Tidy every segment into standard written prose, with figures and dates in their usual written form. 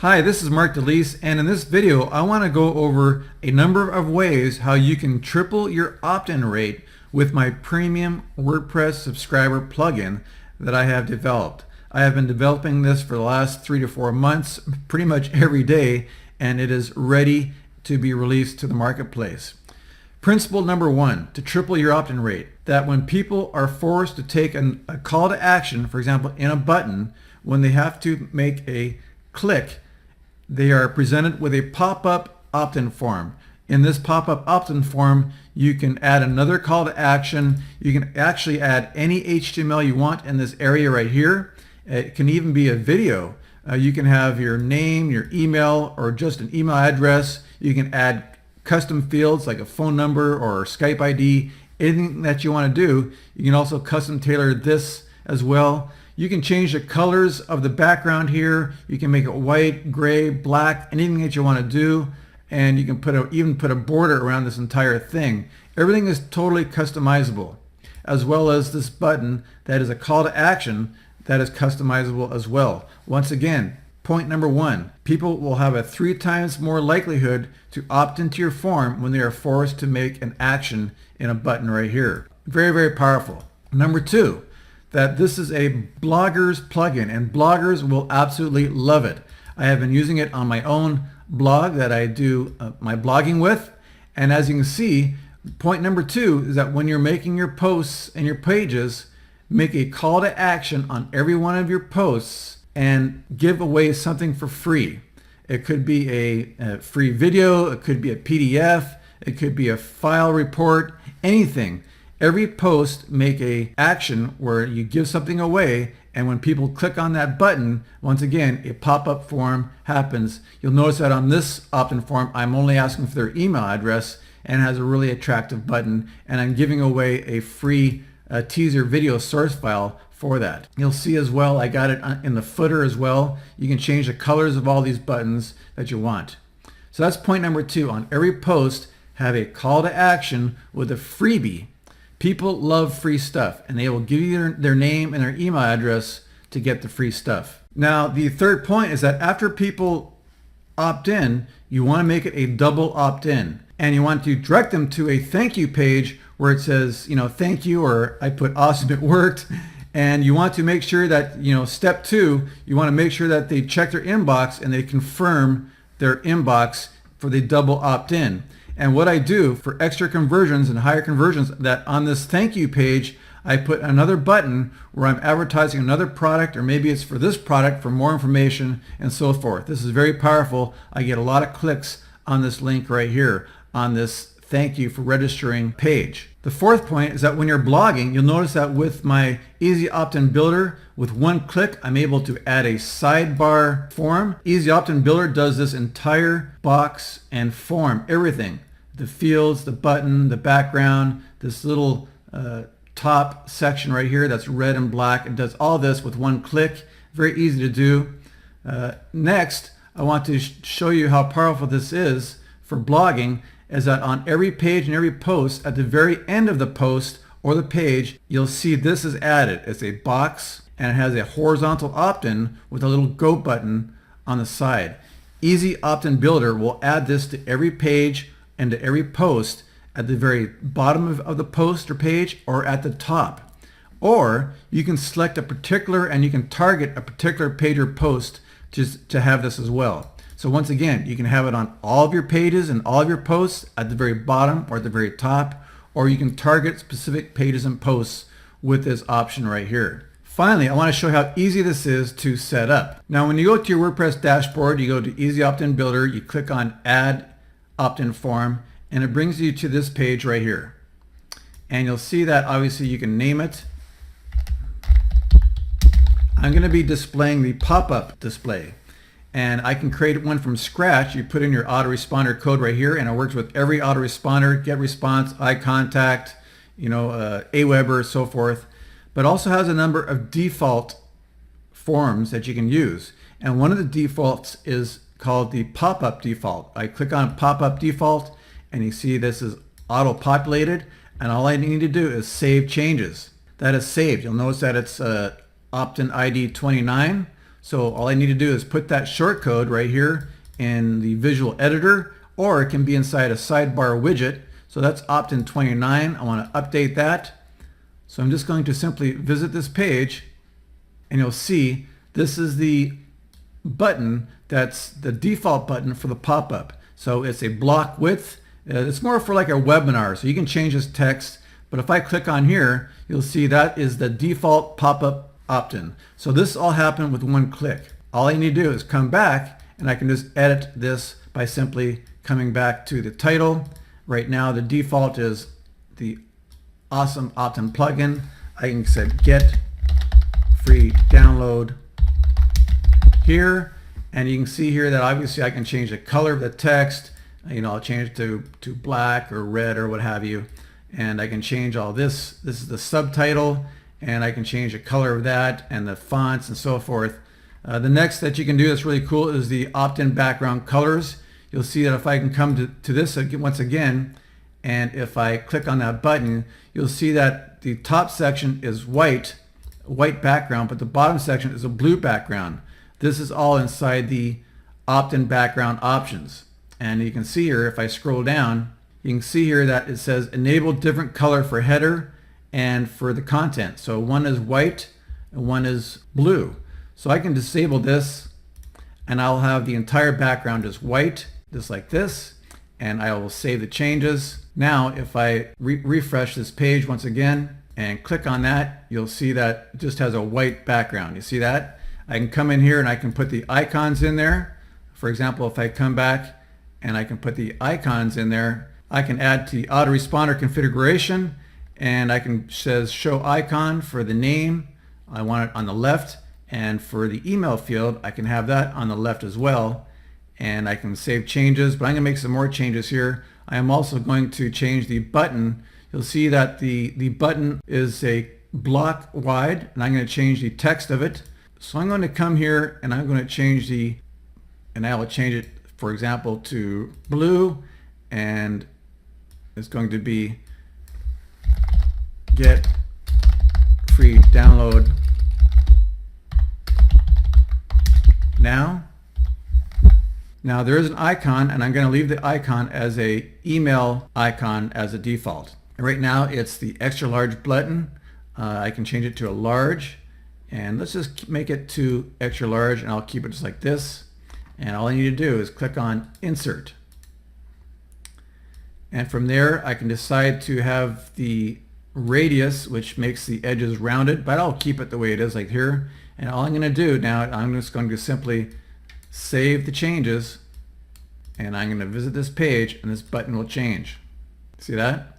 Hi, this is Mark DeLeese, and in this video I want to go over a number of ways how you can triple your opt-in rate with my premium WordPress subscriber plugin that I have developed. I have been developing this for the last 3 to 4 months, pretty much every day, and it is ready to be released to the marketplace. Principle number 1, to triple your opt-in rate, that when people are forced to take a call to action, for example in a button, when they have to make a click, they are presented with a pop-up opt-in form. In this pop-up opt-in form, you can add another call to action. You can actually add any HTML you want in this area right here. It can even be a video. You can have your name, your email, or just an email address. You can add custom fields like a phone number or Skype ID, anything that you want to do. You can also custom tailor this as well. You can change the colors of the background here. You can make it white, gray, black, anything that you want to do. And you can even put a border around this entire thing. Everything is totally customizable, as well as this button that is a call to action that is customizable as well. Once again, point number 1, people will have a 3 times more likelihood to opt into your form when they are forced to make an action in a button right here. Very, very powerful. Number 2, that this is a bloggers plugin, and bloggers will absolutely love it. I have been using it on my own blog that I do my blogging with, and as you can see, point number 2 is that when you're making your posts and your pages, make a call to action on every one of your posts and give away something for free. It could be a free video, it could be a PDF, it could be a file report, anything. Every post, make a action where you give something away, and when people click on that button, once again, a pop-up form happens. You'll notice that on this opt-in form, I'm only asking for their email address, and it has a really attractive button, and I'm giving away a free teaser video source file for that. You'll see as well, I got it in the footer as well. You can change the colors of all these buttons that you want. So that's point number 2. On every post, have a call to action with a freebie. People love free stuff, and they will give you their name and their email address to get the free stuff. Now, the third point is that after people opt in, you want to make it a double opt-in, and you want to direct them to a thank you page where it says, thank you, or I put awesome, it worked. And you want to make sure that, step 2, you want to make sure that they check their inbox and they confirm their inbox for the double opt-in. And what I do for extra conversions and higher conversions, that on this thank you page, I put another button where I'm advertising another product, or maybe it's for this product for more information and so forth. This is very powerful. I get a lot of clicks on this link right here on this thank you for registering page. The fourth point is that when you're blogging, you'll notice that with my Easy Opt-in Builder, with one click, I'm able to add a sidebar form. Easy Opt-in Builder does this entire box and form, everything. The fields, the button, the background, this little top section right here that's red and black. It does all this with one click. Very easy to do. Next, I want to show you how powerful this is for blogging, is that on every page and every post, at the very end of the post or the page, you'll see this is added. It's a box, and it has a horizontal opt-in with a little go button on the side. Easy Opt-in Builder will add this to every page and to every post at the very bottom of the post or page, or at the top. Or you can select a particular, and you can target a particular page or post to have this as well. So once again, you can have it on all of your pages and all of your posts at the very bottom or at the very top, or you can target specific pages and posts with this option right here. Finally, I want to show how easy this is to set up. Now, when you go to your WordPress dashboard, you go to Easy Opt-in Builder, you click on Add Opt-in Form, and it brings you to this page right here. And you'll see that obviously you can name it. I'm going to be displaying the pop-up display, and I can create one from scratch. You put in your autoresponder code right here, and it works with every autoresponder, GetResponse, iContact, Aweber, so forth, but also has a number of default forms that you can use. And one of the defaults is called the pop-up default. I click on pop-up default, and you see this is auto-populated, and all I need to do is save changes. That is saved. You'll notice that it's opt-in ID 29. So all I need to do is put that short code right here in the visual editor, or it can be inside a sidebar widget. So that's Optin 29. I want to update that. So I'm just going to simply visit this page, and you'll see this is the button that's the default button for the pop-up. So it's a block width. It's more for like a webinar, so you can change this text. But if I click on here, you'll see that is the default pop-up opt-in. So this all happened with one click. All I need to do is come back, and I can just edit this by simply coming back to the title. Right now the default is the awesome Optin plugin. I can say get free download here, and you can see here that obviously I can change the color of the text. I'll change it to black or red or what have you, and I can change all this. This is the subtitle, and I can change the color of that and the fonts and so forth. The next that you can do that's really cool is the Optin background colors. You'll see that if I can come to this once again, and if I click on that button, you'll see that the top section is white background, but the bottom section is a blue background. This is all inside the Optin background options. And you can see here, if I scroll down, you can see here that it says enable different color for header and for the content. So one is white and one is blue. So I can disable this, and I'll have the entire background as white, just like this, and I will save the changes. Now if I refresh this page once again and click on that, you'll see that it just has a white background. You see that? I can come in here and I can put the icons in there. For example, if I come back and I can put the icons in there, I can add to the autoresponder configuration, and I can says show icon for the name. I want it on the left, and for the email field I can have that on the left as well, and I can save changes. But I'm going to make some more changes here. I am also going to change the button. You'll see that the button is a block wide, and I'm going to change the text of it. So I'm going to come here and I'm going to change and I will change it, for example, to blue, and it's going to be get free download now. Now there is an icon, and I'm going to leave the icon as a email icon as a default. And right now it's the extra large button. I can change it to a large, and let's just make it to extra large, and I'll keep it just like this. And all I need to do is click on insert. And from there I can decide to have the radius, which makes the edges rounded, but I'll keep it the way it is, like here. And all I'm going to do now, I'm just going to simply save the changes, and I'm going to visit this page, and this button will change. See that?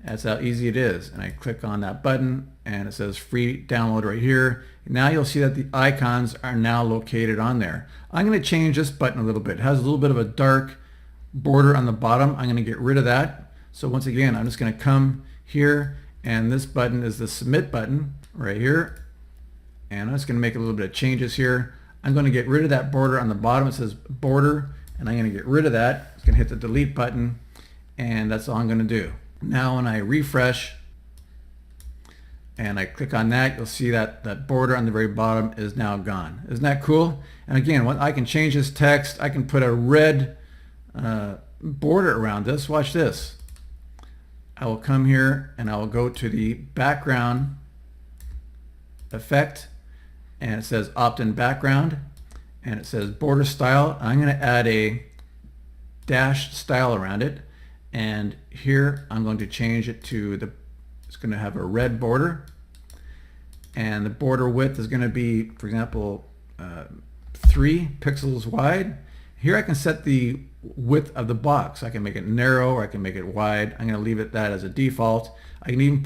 That's how easy it is. And I click on that button, and it says free download right here. Now you'll see that the icons are now located on there. I'm going to change this button a little bit. It has a little bit of a dark border on the bottom. I'm going to get rid of that. So once again, I'm just going to come here, and this button is the submit button right here. And I'm just going to make a little bit of changes here. I'm going to get rid of that border on the bottom. It says border, and I'm going to get rid of that. I'm going to hit the delete button, and that's all I'm going to do. Now when I refresh and I click on that, you'll see that that border on the very bottom is now gone. Isn't that cool? And again, I can change this text. I can put a red border around this. Watch this. I will come here and I will go to the background effect, and it says Optin background, and it says border style. I'm going to add a dashed style around it, and here I'm going to change it to it's going to have a red border, and the border width is going to be, for example, 3 pixels wide. Here I can set the width of the box. I can make it narrow or I can make it wide. I'm going to leave it that as a default. I can even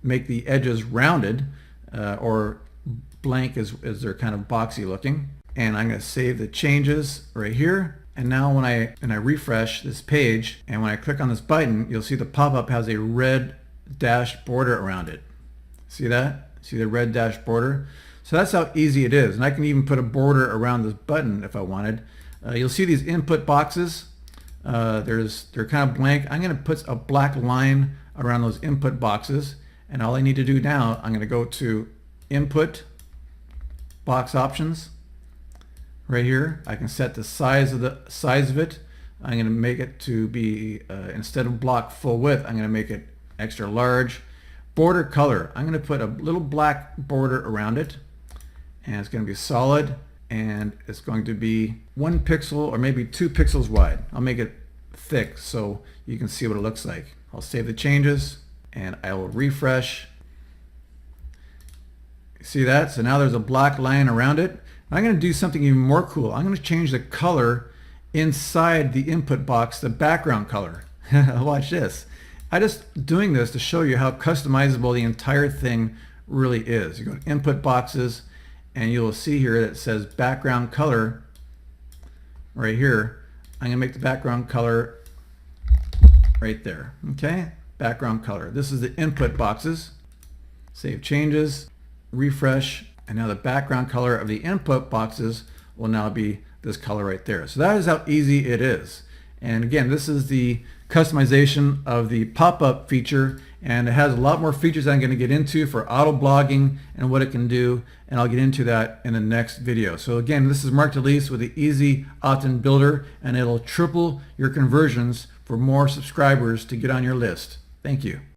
make the edges rounded or blank as they're kind of boxy looking. And I'm going to save the changes right here. And now when I refresh this page, and when I click on this button, you'll see the pop-up has a red dashed border around it. See that? See the red dashed border? So that's how easy it is. And I can even put a border around this button if I wanted. You'll see these input boxes. They're kind of blank. I'm going to put a black line around those input boxes. And all I need to do now, I'm going to go to Input, Box Options, right here. I can set the size of it. I'm going to make it to be, instead of block full width, I'm going to make it extra large. Border color, I'm going to put a little black border around it, and it's going to be solid, and it's going to be 1 pixel or maybe 2 pixels wide. I'll make it thick so you can see what it looks like. I'll save the changes and I will refresh. See that? So now there's a black line around it. I'm going to do something even more cool. I'm going to change the color inside the input box, the background color. Watch this. I'm just doing this to show you how customizable the entire thing really is. You go to input boxes and you'll see here that it says background color right here. I'm going to make the background color right there. Okay, background color. This is the input boxes. Save changes, refresh, and now the background color of the input boxes will now be this color right there. So that is how easy it is. And again, this is the customization of the pop-up feature, and it has a lot more features I'm going to get into for auto blogging and what it can do, and I'll get into that in the next video. So again, this is Mark DeLeese with the Easy Optin Builder, and it'll triple your conversions for more subscribers to get on your list. Thank you.